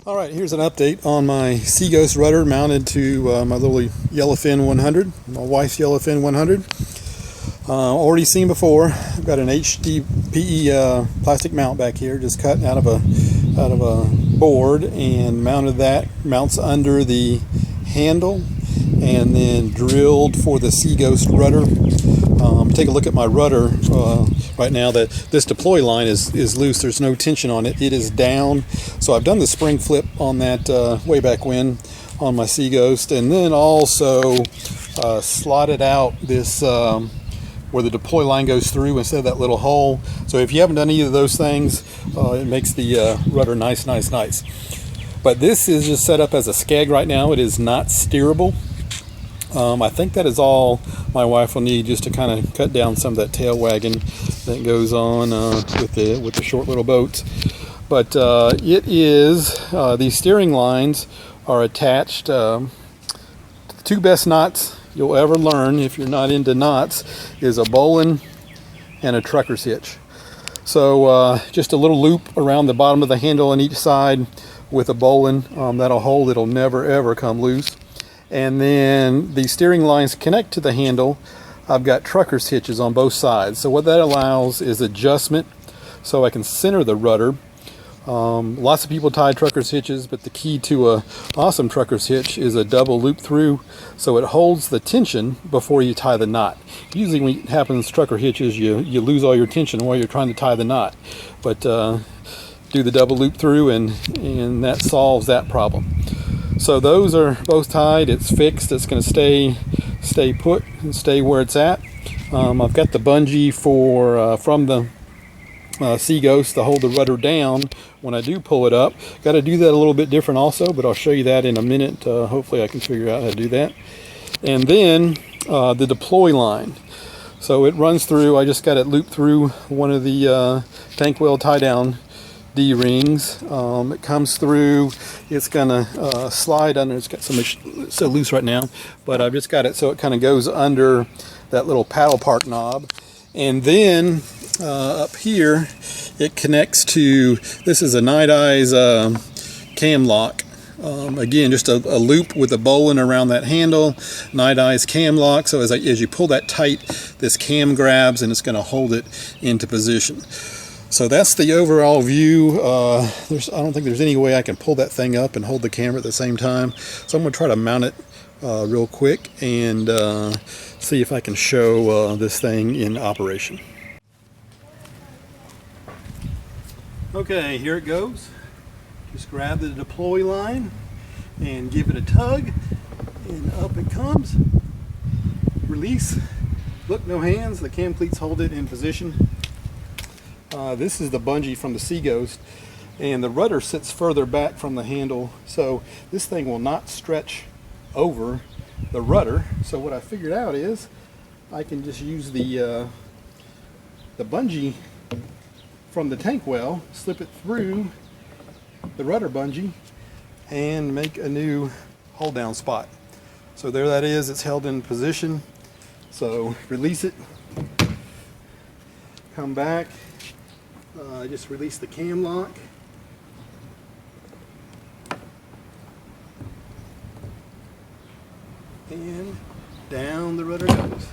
Alright, here's an update on my Seaghost rudder mounted to my little Yellowfin 100, my wife's Yellowfin 100. Already seen before, I've got an HDPE plastic mount back here, just cut out of a board and mounted that. Mounts under the handle and then drilled for the Seaghost rudder. Take a look at my rudder right now. That this deploy line is loose. There's no tension on it. It is down. So I've done the spring flip on that way back when on my Seaghost, and then also slotted out this where the deploy line goes through instead of that little hole. So if you haven't done either of those things, it makes the rudder nice. But this is just set up as a Skeg right now. It is not steerable. I think that is all my wife will need just to kind of cut down some of that tail wagging that goes on with the short little boats. But it is, these steering lines are attached. The two best knots you'll ever learn, if you're not into knots, is a bowline and a trucker's hitch. So just a little loop around the bottom of the handle on each side with a bowline, that'll hold. It'll never ever come loose. And then the steering lines connect to the handle. I've got trucker's hitches on both sides. So what that allows is adjustment, so I can center the rudder. Lots of people tie trucker's hitches, but the key to a awesome trucker's hitch is a double loop through, so it holds the tension before you tie the knot. Usually when it happens trucker hitches, you lose all your tension while you're trying to tie the knot. But do the double loop through and that solves that problem. So those are both tied. It's fixed. It's going to stay put and stay where it's at. I've got the bungee from the Seaghost to hold the rudder down when I do pull it up. Got to do that a little bit different also, but I'll show you that in a minute. Hopefully I can figure out how to do that. And then the deploy line. So it runs through. I just got it looped through one of the tank well tie down D-rings. It comes through. It's gonna slide under. It's got it's so loose right now, but I've just got it so it kind of goes under that little paddle park knob. And then up here it connects to, this is a Night Eyes cam lock. Again, just a loop with a bowline around that handle. Night Eyes cam lock. So as you pull that tight, this cam grabs and it's going to hold it into position. So that's the overall view. I don't think there's any way I can pull that thing up and hold the camera at the same time. So I'm going to try to mount it real quick and see if I can show this thing in operation. Okay, here it goes. Just grab the deploy line and give it a tug, and up it comes. Release. Look, no hands. The cam cleats hold it in position. This is the bungee from the Seaghost, and the rudder sits further back from the handle, so this thing will not stretch over the rudder. So what I figured out is I can just use the bungee from the tank well, slip it through the rudder bungee, and make a new hold down spot. So there that is. It's held in position. So release it, come back. Just release the cam lock. And down the rudder goes.